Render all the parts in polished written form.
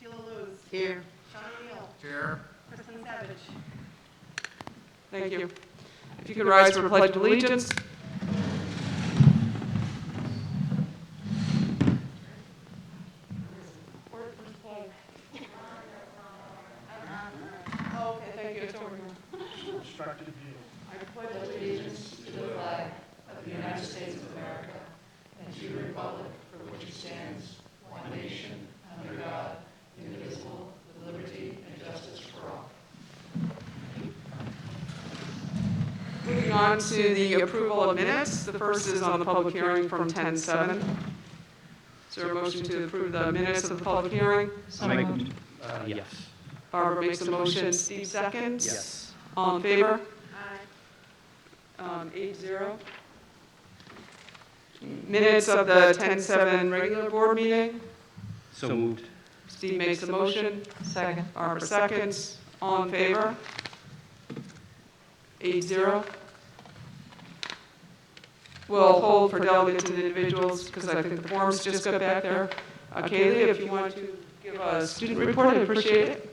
Sheila Lewis. Here. Sean O'Neill. Here. Kristen Savage. Thank you. If you could rise for the Pledge of Allegiance. Oh, okay, thank you. It's over here. Instructed to view. I pledge allegiance to the flag of the United States of America and to the republic for which it stands, one nation, under God, indivisible, with liberty and justice for all. Moving on to the approval of minutes. The first is on the public hearing from 10/7. Is there a motion to approve the minutes of the public hearing? Yes. Barbara makes a motion, Steve seconds. Yes. All in favor? Aye. 8-0. Minutes of the 10/7 regular board meeting. So moved. Steve makes a motion. Second. Barbara seconds. All in favor? 8-0. We'll hold for delegates and individuals because I think the forms just got back there. Kaylee, if you want to give a student report, I'd appreciate it.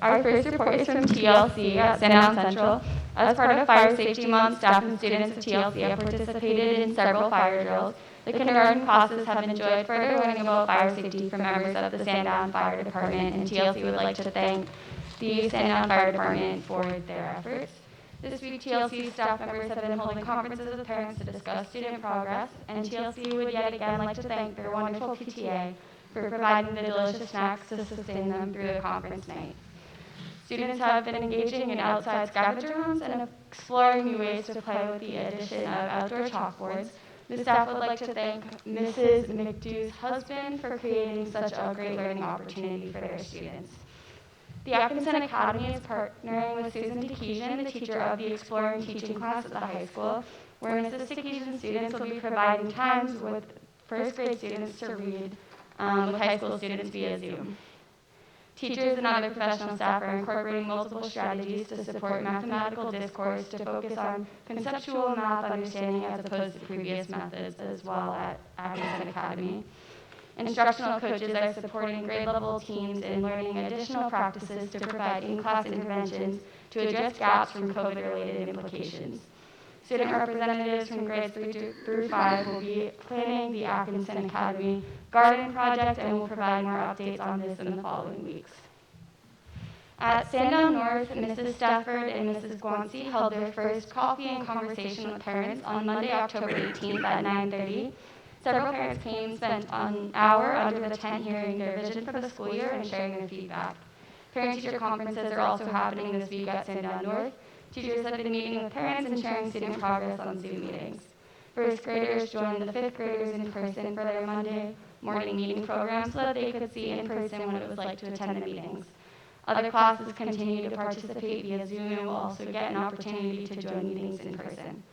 Our first report is from TLC at St. Anne Central. As part of Fire Safety Month, staff and students of TLC have participated in several fire drills. The kindergarten classes have enjoyed further learning about fire safety from members of the St. Anne Fire Department, and TLC would like to thank the St. Anne Fire Department for their efforts. This week, TLC staff members have been holding conferences with parents to discuss student progress, and TLC would yet again like to thank their wonderful PTA for providing the delicious snacks to sustain them through the conference night. Students have been engaging in outside scavenger hunts and exploring new ways to play with the addition of outdoor chalkboards. The staff would like to thank Mrs. McDew's husband for creating such a great learning opportunity for their students. The Atkinson Academy is partnering with Susan Dekejian, the teacher of the Exploring Teaching class at the high school, where Mrs. Dekejian students will be providing times with first grade students to read with high school students via Zoom. Teachers and other professional staff are incorporating multiple strategies to support mathematical discourse to focus on conceptual math understanding as opposed to previous methods as well at Atkinson Academy. Instructional coaches are supporting grade level teams in learning additional practices to provide in-class interventions to address gaps from COVID-related implications. Student representatives from grades 3 through 5 will be planning the Atkinson Academy Garden Project and will provide more updates on this in the following weeks. At Sandown North, Mrs. Stafford and Mrs. Guancy held their first coffee and conversation with parents on Monday, October 18th at 9:30. Several parents came and spent an hour under the tent hearing their vision for the school year and sharing their feedback. Parent-teacher conferences are also happening this week at Sandown North. Teachers have been meeting with parents and sharing student progress on Zoom meetings. First graders joined the fifth graders in person for their Monday morning meeting program so that they could see in person what it was like to attend the meetings. Other classes continue to participate via Zoom and will also get an opportunity to join meetings in person.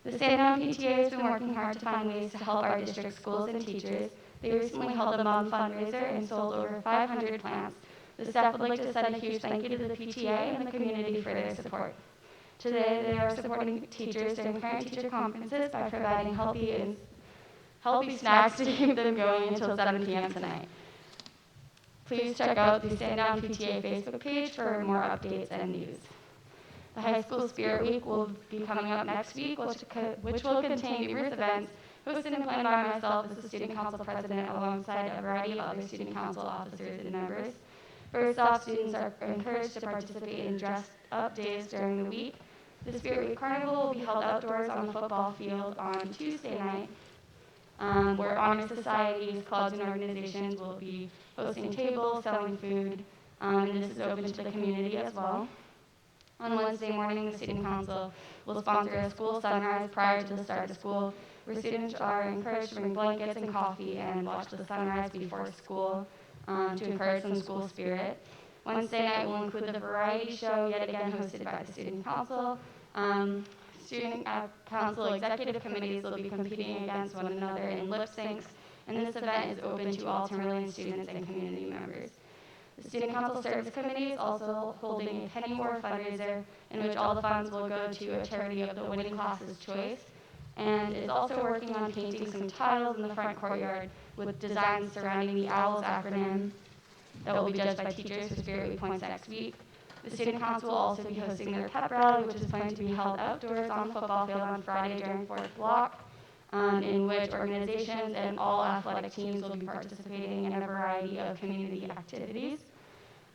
The St. Anne PTA has been working hard to find ways to help our district schools and teachers. They recently held a mom fundraiser and sold over 500 plants. The staff would like to send a huge thank you to the PTA and the community for their support. Today, they are supporting teachers during parent-teacher conferences by providing healthy snacks to keep them going until 7 p.m. tonight. Please check out the St. Anne PTA Facebook page for more updates and news. The High School Spirit Week will be coming up next week, which will contain numerous events hosted and planned by myself as the Student Council President alongside a variety of other Student Council officers and members. First off, students are encouraged to participate in dress-up days during the week. The Spirit Week Carnival will be held outdoors on the football field on Tuesday night, where honor societies, clubs, and organizations will be hosting tables, selling food, and this is open to the community as well. On Wednesday morning, the Student Council will sponsor a school sunrise prior to the start of school, where students are encouraged to bring blankets and coffee and watch the sunrise before school to encourage some school spirit. Wednesday night will include the variety show, yet again hosted by the Student Council. Student Council executive committees will be competing against one another in lip syncs, and this event is open to all Timberland students and community members. The Student Council Service Committee is also holding a penny war fundraiser in which all the funds will go to a charity of the winning class's choice, and is also working on painting some tiles in the front courtyard with designs surrounding the OWLS acronym that will be judged by teachers for Spirit Week points next week. The Student Council will also be hosting their pep rally, which is planned to be held outdoors on the football field on Friday during 4th block, in which organizations and all athletic teams will be participating in a variety of community activities.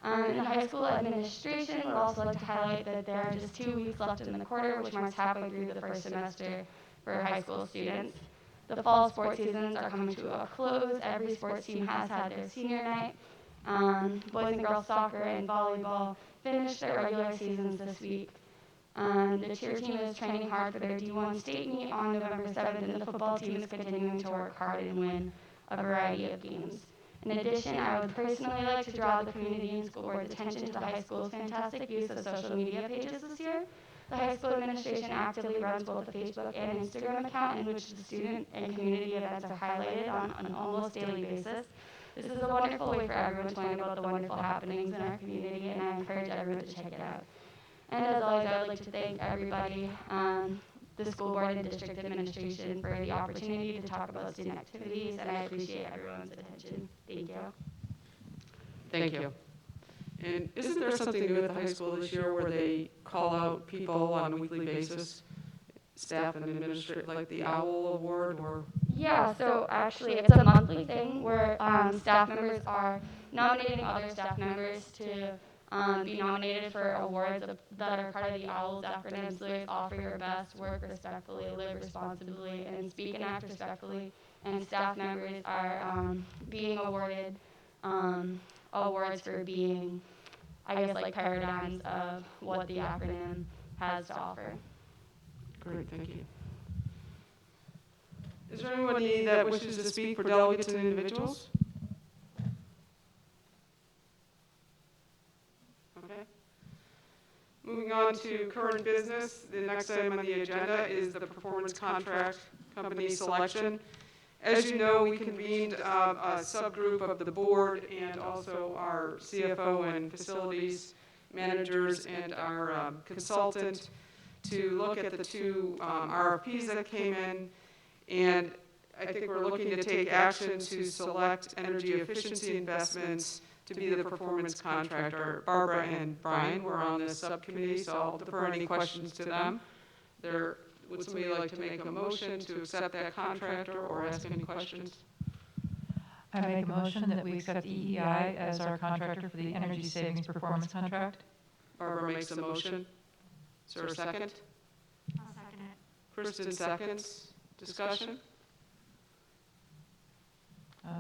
And the high school administration would also like to highlight that there are just 2 weeks left in the quarter, which marks halfway through the first semester for high school students. The fall sports seasons are coming to a close. Every sports team has had their senior night. Boys and girls soccer and volleyball finished their regular seasons this week. The cheer team is training hard for their D1 state meet on November 7th, and the football team is continuing to work hard and win a variety of games. In addition, I would personally like to draw the community and school board's attention to the high school's fantastic use of social media pages this year. The high school administration actively runs both a Facebook and Instagram account in which the student and community events are highlighted on an almost daily basis. This is a wonderful way for everyone to learn about the wonderful happenings in our community, and I encourage everyone to check it out. And as always, I would like to thank everybody, the school board and district administration, for the opportunity to talk about student activities, and I appreciate everyone's attention. Thank you. Thank you. And isn't there something new at the high school this year where they call out people on a weekly basis, staff and administrators, like the OWL Award or? Yeah, so actually it's a monthly thing where staff members are nominating other staff members to be nominated for awards that are part of the OWLS acronym. So there's All for Your Best, Work Respectfully, Live Responsibly, and Speak and Act Respectfully. And staff members are being awarded awards for being, I guess, like paradigms of what the acronym has to offer. Great, thank you. Is there anybody that wishes to speak for delegates and individuals? Okay. Moving on to current business, the next item on the agenda is the performance contract company selection. As you know, we convened a subgroup of the board and also our CFO and facilities managers and our consultant to look at the 2 RFPs that came in. And I think we're looking to take action to select energy efficiency investments to be the performance contractor. Barbara and Brian were on this subcommittee, so I'll defer any questions to them. Would somebody like to make a motion to accept that contractor or ask any questions? I make a motion that we accept EEI as our contractor for the energy savings performance contract. Barbara makes a motion. Is there a second? I'll second it. Kristen seconds. Discussion?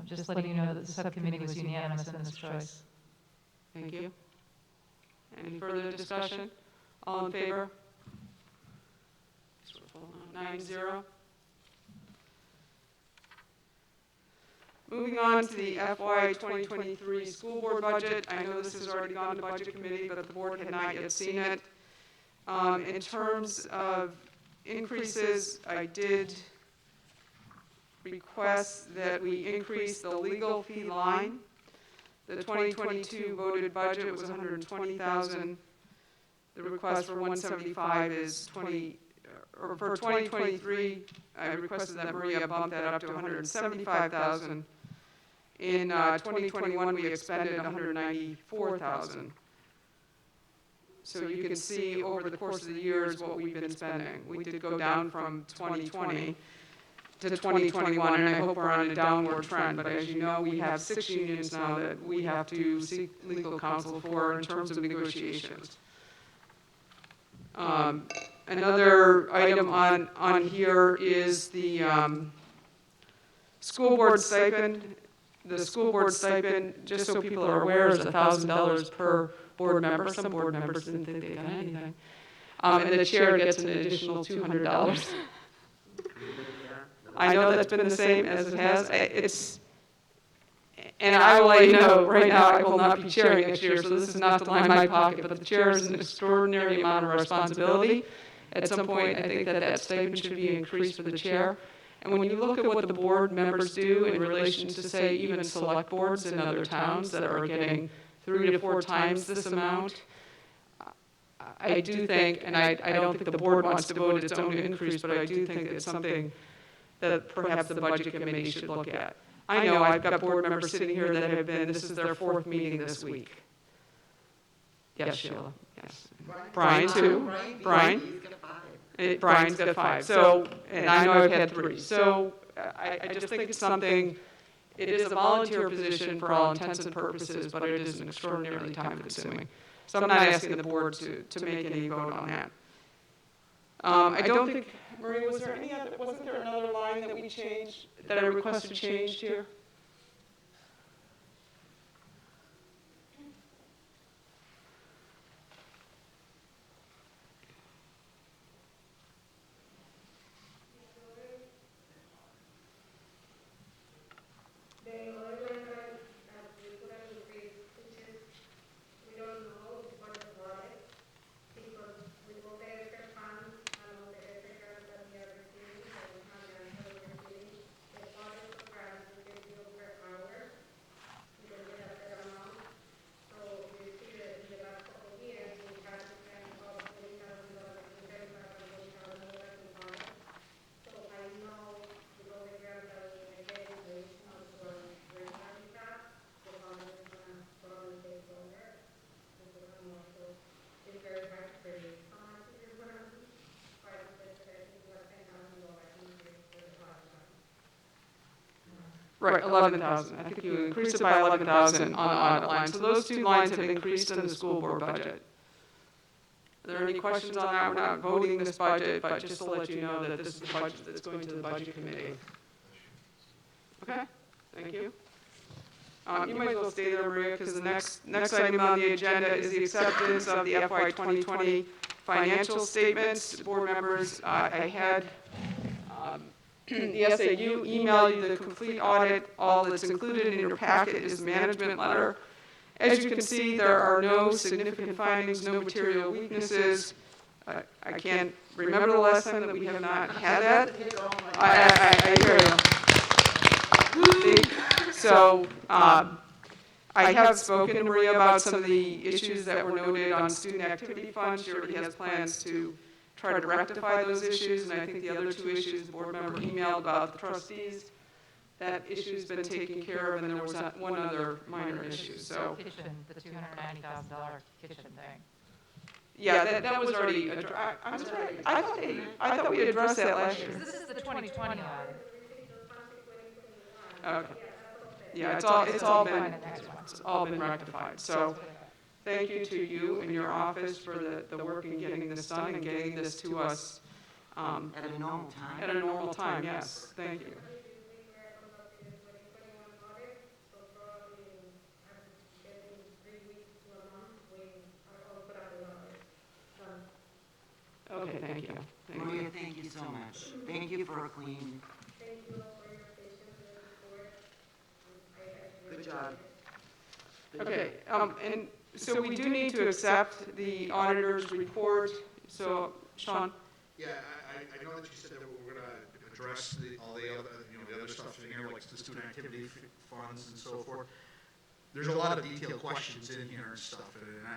Just letting you know that the subcommittee was unanimous in this choice. Thank you. Any further discussion? All in favor? 9-0. Moving on to the FY 2023 school board budget. I know this has already gone to budget committee, but the board had not yet seen it. In terms of increases, I did request that we increase the legal fee line. The 2022 voted budget was $120,000. The request for 175 is for 2023, I requested that Maria bump that up to 175,000. In 2021, we expended 194,000. So you can see over the course of the years what we've been spending. We did go down from 2020 to 2021, and I hope we're on a downward trend. But as you know, we have 6 unions now that we have to seek legal counsel for in terms of negotiations. Another item on here is the school board stipend. The school board stipend, just so people are aware, is $1,000 per board member. Some board members didn't think they got anything. And the chair gets an additional $200. I know that's been the same as it has. And I will let you know, right now, I will not be chairing next year, so this is not to line my pocket, but the chair is an extraordinary amount of responsibility. At some point, I think that stipend should be increased for the chair. And when you look at what the board members do in relation to, say, even select boards in other towns that are getting 3 to 4 times this amount. I do think, and I don't think the board wants to vote its own increase, but I do think it's something that perhaps the budget committee should look at. I know I've got board members sitting here that have been, this is their 4th meeting this week. Yes, Sheila, yes. Brian, too. Brian? Brian's got 5. So, and I know I've had 3. So I just think it's something, it is a volunteer position for all intents and purposes, but it is an extraordinarily time-consuming. So I'm not asking the board to make any vote on that. I don't think, Maria, was there any other, wasn't there another line that we changed, that I requested changed here? Right, 11,000. I think you increased it by 11,000 on the audit line. So those 2 lines have increased in the school board budget. Are there any questions on that? We're not voting this budget, but just to let you know that this is the budget that's going to the budget committee. Okay, thank you. You might as well stay there, Maria, because the next item on the agenda is the acceptance of the FY 2020 financial statements. Board members, I had the SAU email you the complete audit. All that's included in your packet is the management letter. As you can see, there are no significant findings, no material weaknesses. I can't remember the last time that we have not had that. I hear you. So I have spoken to Maria about some of the issues that were noted on student activity funds. She already has plans to try to rectify those issues, and I think the other 2 issues the board member emailed about the trustees, that issue's been taken care of, and there was one other minor issue. So Kitchen, the $290,000 kitchen thing. yeah, that was already I'm sorry. I thought we addressed that last year. This is the 2020 line. Okay. Yeah, it's all been rectified. So thank you to you and your office for the work in getting this done and getting this to us At a normal time? at a normal time. Yes, thank you. Okay, thank you. Thank you. Maria, thank you so much. Thank you for a clean. Good job. Okay, and so we do need to accept the auditor's report. So, Sean? Yeah, I know that you said that we're gonna address all the other, the other stuff in here, like the student activity funds and so forth. There's a lot of detailed questions in here and stuff, and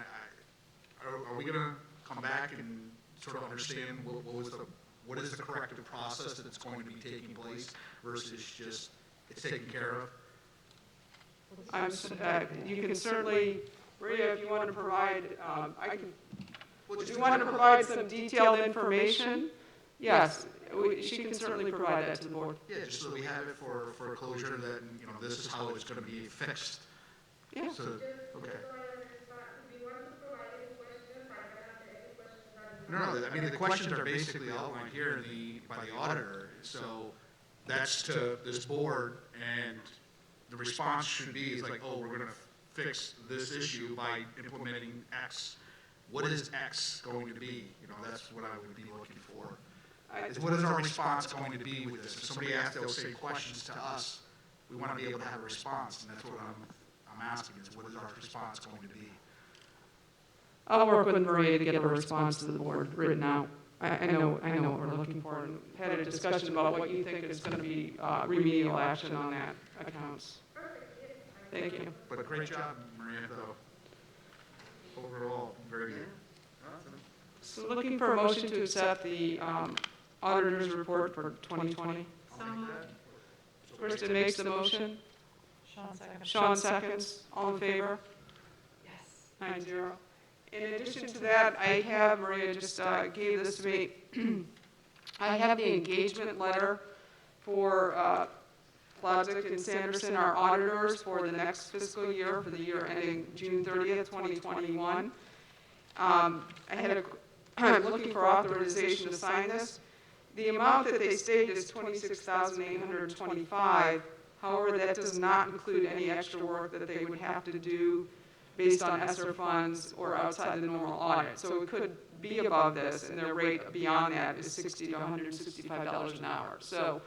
are we gonna come back and sort of understand what is the corrective process that's going to be taking place versus just it's taken care of? You can certainly, Maria, if you want to provide, if you want to provide some detailed information, yes, she can certainly provide that to the board. Yeah, just so we have it for closure that, this is how it's gonna be fixed. Yeah. So, okay. No, I mean, the questions are basically outlined here by the auditor, so that's to this board, and the response should be, is like, oh, we're gonna fix this issue by implementing X. What is X going to be? That's what I would be looking for. What is our response going to be with this? If somebody asks those same questions to us, we wanna be able to have a response, and that's what I'm asking, is what is our response going to be? I'll work with Maria to get a response to the board written out. I know what we're looking for, and had a discussion about what you think is going to be remedial action on that accounts. Thank you. But great job, Maria, though. overall, very good. So looking for a motion to accept the auditor's report for 2020. So moved. Kristen makes the motion. Sean second. Sean seconds. All in favor? Yes. 9-0. In addition to that, I have, Maria just gave this to me, I have the engagement letter for Plodzik and Sanderson, our auditors, for the next fiscal year, for the year ending June 30th, 2021. I'm looking for authorization to sign this. The amount that they state is $26,825. However, that does not include any extra work that they would have to do based on ESSER funds or outside the normal audit. So it could be above this, and their rate beyond that is $60 to $165 an hour. So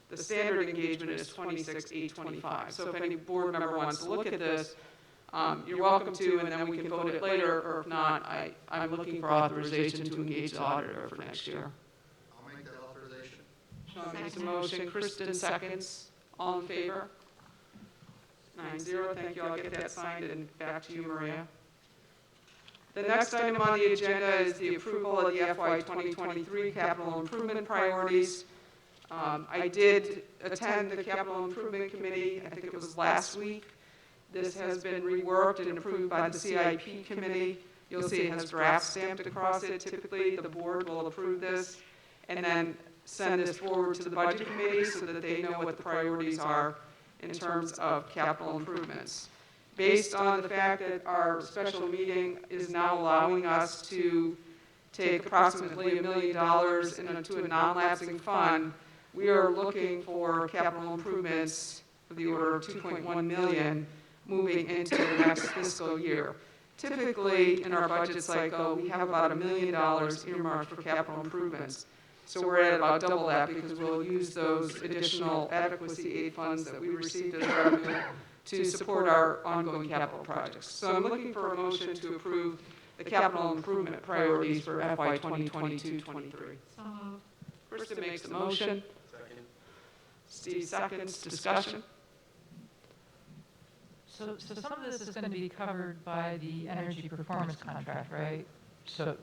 the standard engagement is $26,825. So if any board member wants to look at this, you're welcome to, and then we can vote it later, or if not, I'm looking for authorization to engage the auditor for next year. I'll make that authorization. Sean makes a motion, Kristen seconds. All in favor? 9-0, thank you. I'll get that signed and back to you, Maria. The next item on the agenda is the approval of the FY 2023 capital improvement priorities. I did attend the capital improvement committee, I think it was last week. This has been reworked and approved by the CIP committee. You'll see it has draft stamped across it. Typically, the board will approve this and then send this forward to the budget committee so that they know what the priorities are in terms of capital improvements. Based on the fact that our special meeting is now allowing us to take approximately $1 million into a non-lapsing fund, we are looking for capital improvements of the order of $2.1 million moving into the next fiscal year. Typically, in our budget cycle, we have about $1 million earmarked for capital improvements. So we're at about double that because we'll use those additional adequacy aid funds that we received as revenue to support our ongoing capital projects. So I'm looking for a motion to approve the capital improvement priorities for FY 2022-23. So moved. Kristen makes the motion. Second. Steve seconds. Discussion. So some of this is going to be covered by the energy performance contract, right? So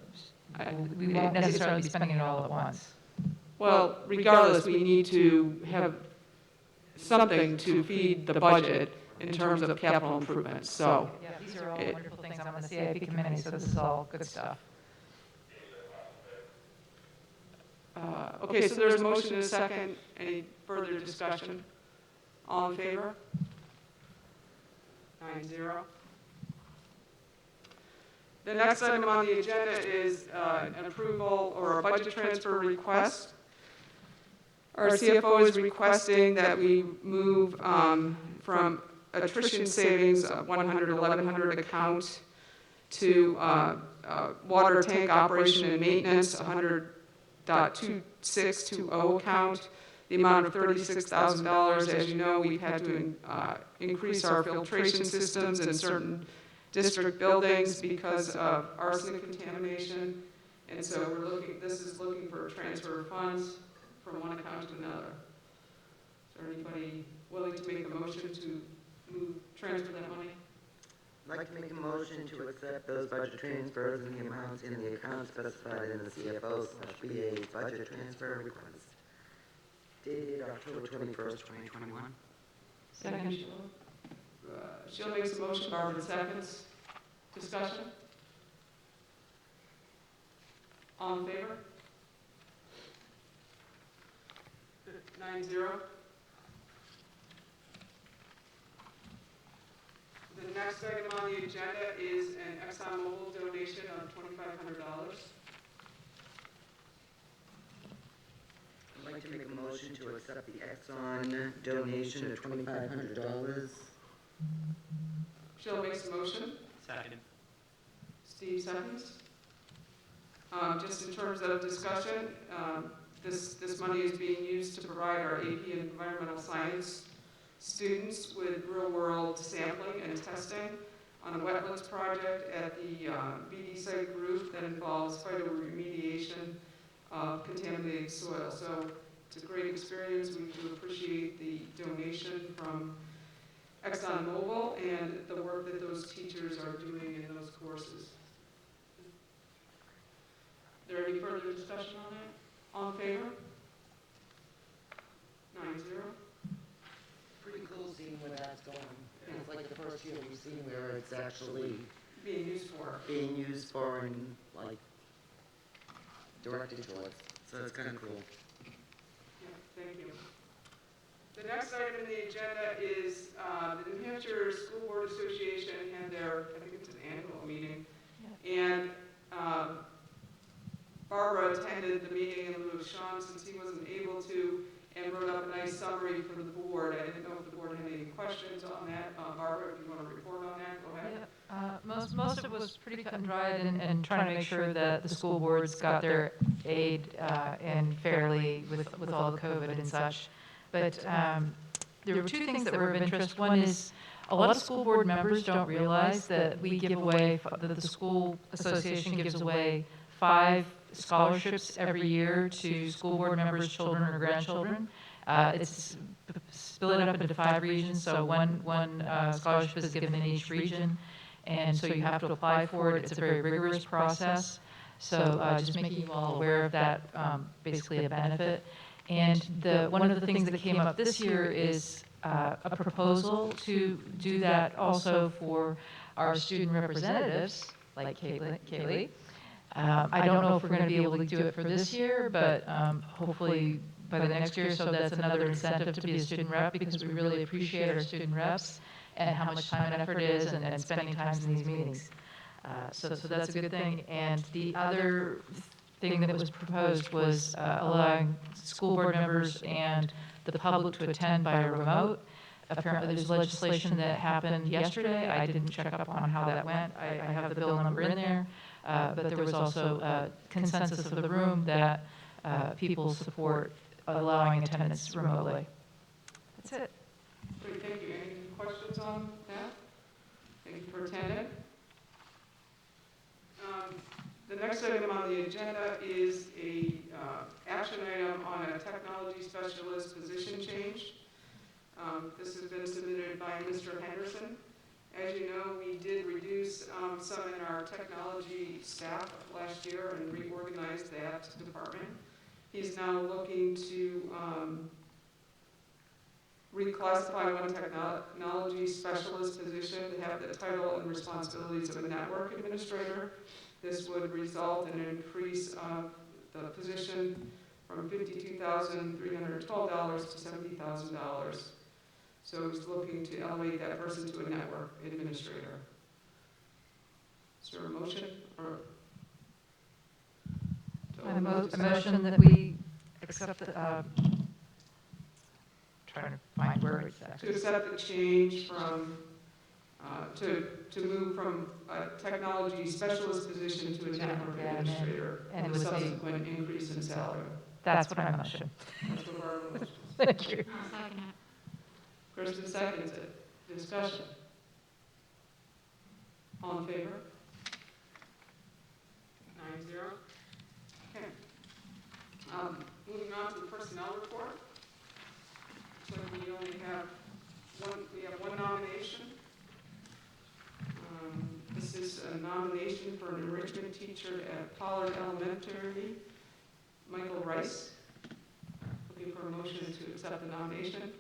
we won't necessarily be spending it all at once. Well, regardless, we need to have something to feed the budget in terms of capital improvements, so. Yeah, these are all wonderful things. I'm on the CIP committee, so this is all good stuff. Okay, so there's a motion and a second. Any further discussion? All in favor? 9-0. The next item on the agenda is an approval or a budget transfer request. Our CFO is requesting that we move from attrition savings of 100-1100 account to water tank operation and maintenance 100.2620 account. The amount of $36,000. As you know, we've had to increase our filtration systems in certain district buildings because of arsenic contamination. And so this is looking for a transfer of funds from one account to another. Is there anybody willing to make a motion to transfer that money? I'd like to make a motion to accept those budget transfers and the amounts in the account specified in the CFO/BA budget transfer request dated October 21st, 2021. Second. Sheila makes a motion, Barbara seconds. Discussion? All in favor? 9-0. The next item on the agenda is an ExxonMobil donation of $2,500. I'd like to make a motion to accept the Exxon donation of $2,500. Sheila makes a motion. Second. Steve seconds. Just in terms of discussion, this money is being used to provide our AP and environmental science students with real-world sampling and testing on a wetlands project at the BD site group that involves phytoremediation of contaminated soil. So it's a great experience. We do appreciate the donation from ExxonMobil and the work that those teachers are doing in those courses. Is there any further discussion on that? All in favor? 9-0. Pretty cool seeing where that's going. It's like the first year we've seen where it's actually Being used for. being used for and like directed towards. So it's kind of cool. Yeah, thank you. The next item in the agenda is the New Hampshire School Board Association had their, I think it's an annual meeting. And Barbara attended the meeting in lieu of Sean since he wasn't able to, and wrote up a nice summary for the board. I didn't know if the board had any questions on that. Barbara, if you want to report on that, go ahead. Most of it was pretty cut and dried and trying to make sure that the school boards got their aid in fairly with all the COVID and such. But there were two things that were of interest. One is a lot of school board members don't realize that we give away, that the school association gives away 5 scholarships every year to school board members' children or grandchildren. It's split up into 5 regions, so one scholarship is given in each region, and so you have to apply for it. It's a very rigorous process, so just making you all aware of that, basically a benefit. And one of the things that came up this year is a proposal to do that also for our student representatives, like Kaylee. I don't know if we're going to be able to do it for this year, but hopefully by the next year, so that's another incentive to be a student rep, because we really appreciate our student reps and how much time and effort it is and spending time in these meetings. So that's a good thing. And the other thing that was proposed was allowing school board members and the public to attend by remote. Apparently, there's legislation that happened yesterday. I didn't check up on how that went. I have the bill number in there. But there was also a consensus of the room that people support allowing attendance remotely. That's it. Great, thank you. Any questions on that? Thank you for attending. The next item on the agenda is a action item on a technology specialist position change. This has been submitted by Mr. Henderson. As you know, we did reduce some in our technology staff last year and reorganized that department. He's now looking to reclassify one technology specialist position to have the title and responsibilities of a network administrator. This would result in an increase of the position from $52,312 to $70,000. So he's looking to elevate that person to a network administrator. Is there a motion or? A motion that we accept the, trying to find where it's To actually. accept the change from, to move from a technology specialist position to a network administrator, And and with a the, subsequent increase in salary. that's what I motion. That's what our motion. Thank you. I'll second it. Kristen seconds it. Discussion. All in favor? 9-0. Okay. Moving on to the personnel report. So we only have one nomination. This is a nomination for an enrichment teacher at Pollard Elementary, Michael Rice. Looking for a motion to accept the nomination.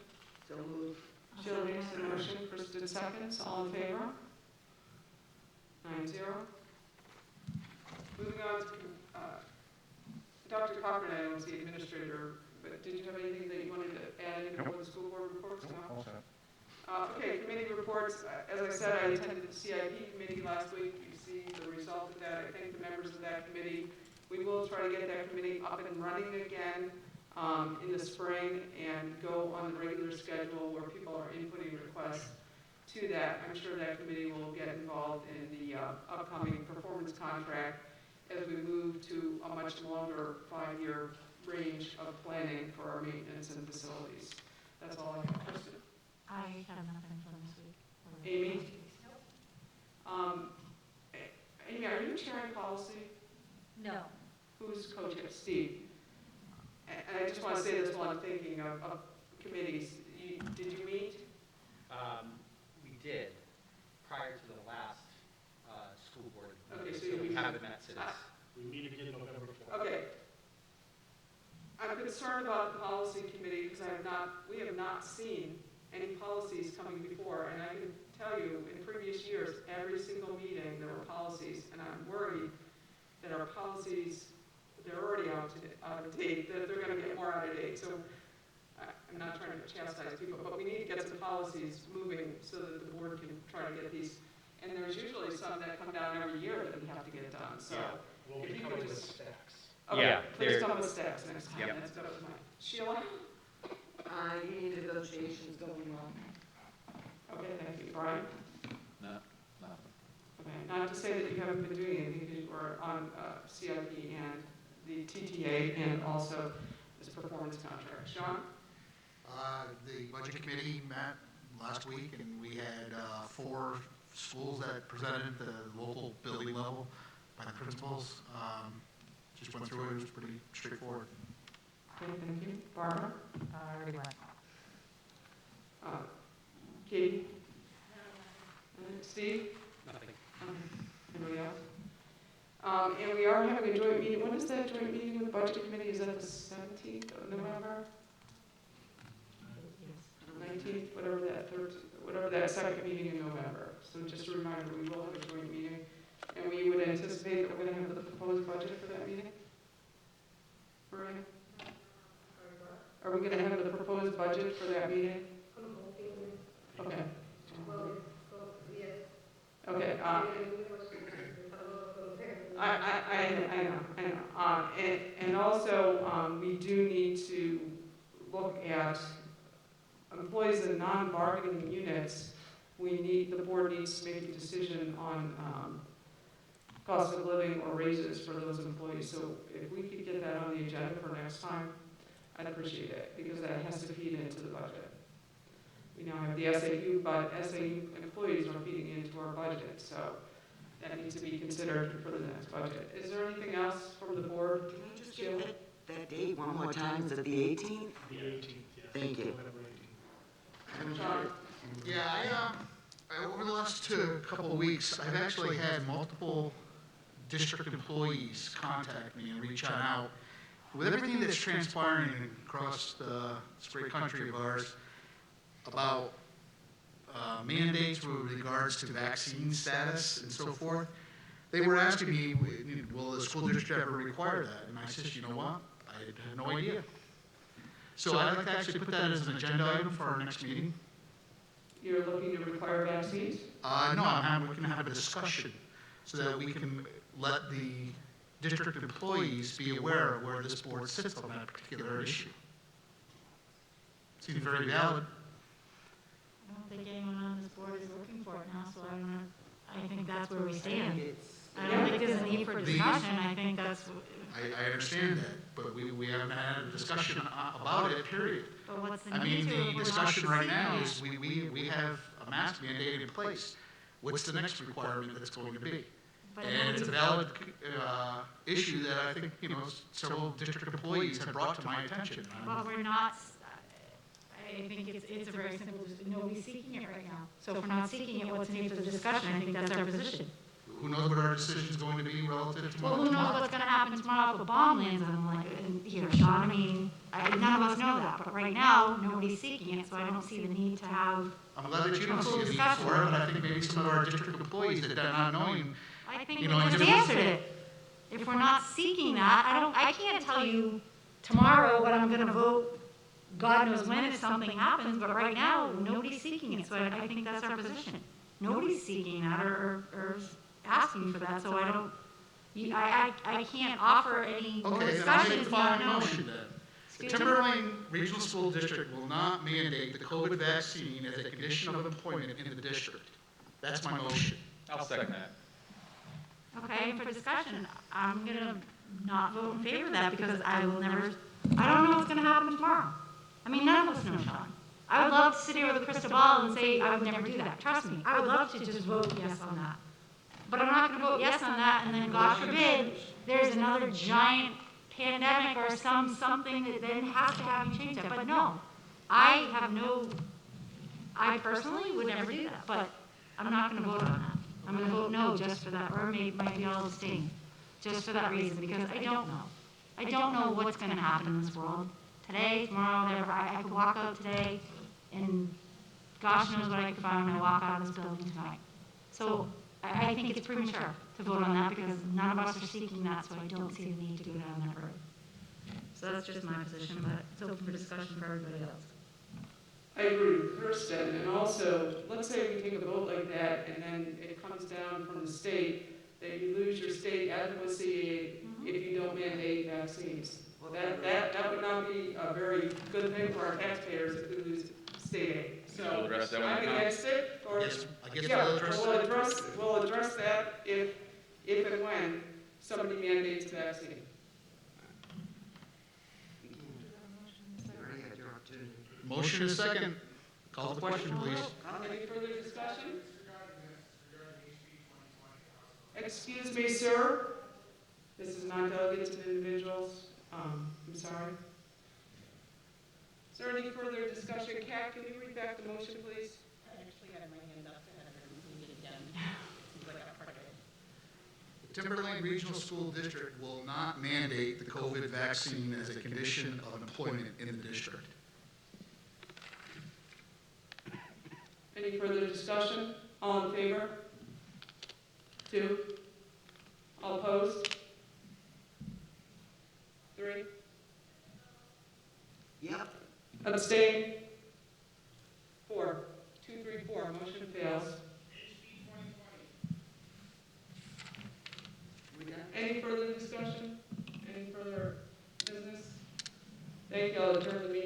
So moved. Jill makes the motion, Kristen seconds, all in favor? 9-0. Moving on to, Dr. Cochran, I was the administrator, but did you have anything that you wanted to add in before the school board reports? No? Okay, committee reports. As I said, I attended the CIP committee last week. You see the result of that. I thank the members of that committee. We will try to get that committee up and running again in the spring and go on the regular schedule where people are inputting requests to that. I'm sure that committee will get involved in the upcoming performance contract as we move to a much longer 5-year range of planning for our maintenance and facilities. That's all I have. Kristen? I have nothing for this week. Amy? Amy, are you chairing policy? No. Who's co-chair? Steve. And I just want to say this while I'm thinking of committees. Did you meet? did prior to the last school board Okay, meeting, so so we you- haven't met since. We meet again November 4th. Okay. I'm concerned about the policy committee because we have not seen any policies coming before. And I can tell you, in previous years, every single meeting, there were policies. And I'm worried that our policies, they're already out of date, that they're going to get more out of date. So I'm not trying to chastise people, but we need to get some policies moving so that the board can try to get these. And there's usually some that come down every year that we have to get done. So We'll if be you coming could with just. stacks. Okay, Yeah, please they're- come with steps next time. Yep. That was mine. Sheila? Any negotiations going on? Okay, thank you. Brian? No. Okay, not to say that you haven't been doing anything, because you were on CIP and the TTA and also this performance contract. Sean? The budget committee met last week, and we had 4 schools that presented at the local building level by the principals. Just went through it, it was pretty straightforward. Okay, thank you. Barbara? I already went. Katie? Steve? Nothing. Anybody else? And we are having a joint meeting. When is that joint meeting with the budget committee? Is that the 17th of November? 19th, whatever that second meeting in November. So just a reminder, we will have a joint meeting. And we would anticipate that we're going to have the proposed budget for that meeting? Maria? Are we going to have the proposed budget for that meeting? Okay. Okay, I know. And also, we do need to look at employees in non-bargaining units. The board needs to make a decision on cost of living or raises for those employees. So if we could get that on the agenda for next time, I'd appreciate it, because that has to feed into the budget. We now have the SAU, but SAU employees are feeding into our budget, so that needs to be considered for the next budget. Is there anything else from the board? Can I just get that date one more time? Is it the 18th? The 18th, yes. Thank you. November 18th. John? Yeah, over the last couple of weeks, I've actually had multiple district employees contact me and reach out. With everything that's transpiring across this great country of ours about mandates with regards to vaccine status and so forth, they were asking me, will the school district ever require that? And I said, you know what? I have no idea. So I'd like to actually put that as an agenda item for our next meeting. You're looking to require vaccines? No, we can have a discussion so that we can let the district employees be aware of where this board sits on that particular issue. Seems very valid. I don't think anyone on this board is looking for it now, so I don't know. I think that's where we stand. I don't think there's a need for discussion. I think that's, I understand that, but we haven't had a discussion about it, period. but what's the I need mean, to if the we're not discussion right now seeking it? is we have a mask mandate in place. What's the next requirement that's going to be? But And it's a valid issue that I think, several district employees have brought to my attention. But we're not, I think it's a very simple, nobody's seeking it right now. So if we're not seeking it, what's the need for the discussion? I think that's our position. Who knows what our decision is going to be relative to Well, tomorrow? who knows what's gonna happen tomorrow if a bomb lands on them, like, here, Sean? I mean, none of us know that, but right now, nobody's seeking it, so I don't see the need to have, I'm glad that you don't see a Full need discussion. for it, but I think maybe some of our district employees that are not knowing. I think You we know, just it's- answered it. If we're not seeking that, I can't tell you tomorrow what I'm gonna vote, God knows when if something happens, but right now, nobody's seeking it, so I think that's our position. Nobody's seeking that or asking for that, so I don't, I can't offer any more Okay, then I discussion make if the you don't following know. motion then. The Excuse me? Timberline Regional School District will not mandate the COVID vaccine as a condition of employment in the district. That's my motion. I'll second that. Okay, and for discussion, I'm gonna not vote in favor of that because I will never, I don't know what's gonna happen tomorrow. I mean, none of us know, Sean. I would love to sit here with a crystal ball and say I would never do that, trust me. I would love to just vote yes on that. But I'm not gonna vote yes on that and then, God forbid, there's another giant pandemic or something that then has to have you change that. But no, I I personally would never do that, but I'm not gonna vote on that. I'm gonna vote no just for that, or maybe I'll abstain, just for that reason, because I don't know. I don't know what's gonna happen in this world. Today, tomorrow, whatever, I could walk out today, and gosh knows what I could find when I walk out of this building tonight. So I think it's premature to vote on that, because none of us are seeking that, so I don't see the need to go down that road. So that's just my position, but it's open for discussion for everybody else. I agree with Kirsten, and also, let's say we take a vote like that, and then it comes down from the state that you lose your state adequacy if you don't mandate vaccines. Well, that would not be a very good thing for our taxpayers if we lose state aid. So address that one I'm now? against it, or, I guess yeah, we'll address that. we'll address that if and when somebody mandates a vaccine. Motion is second. Call the question, please. Any further discussion? Excuse me, sir. This is not delegates and individuals. I'm sorry. Is there any further discussion? Kat, can you read back the motion, please? I actually had my hand up and I read it again. Seems like I forgot it. The Timberlane Regional School District will not mandate the COVID vaccine as a condition of employment in the district. Any further discussion? All in favor? 2. All opposed? 3. Yep. Abstain? 4. 2, 3, 4. Motion fails. Any further discussion? Any further business? Thank you. I'll adjourn the meeting.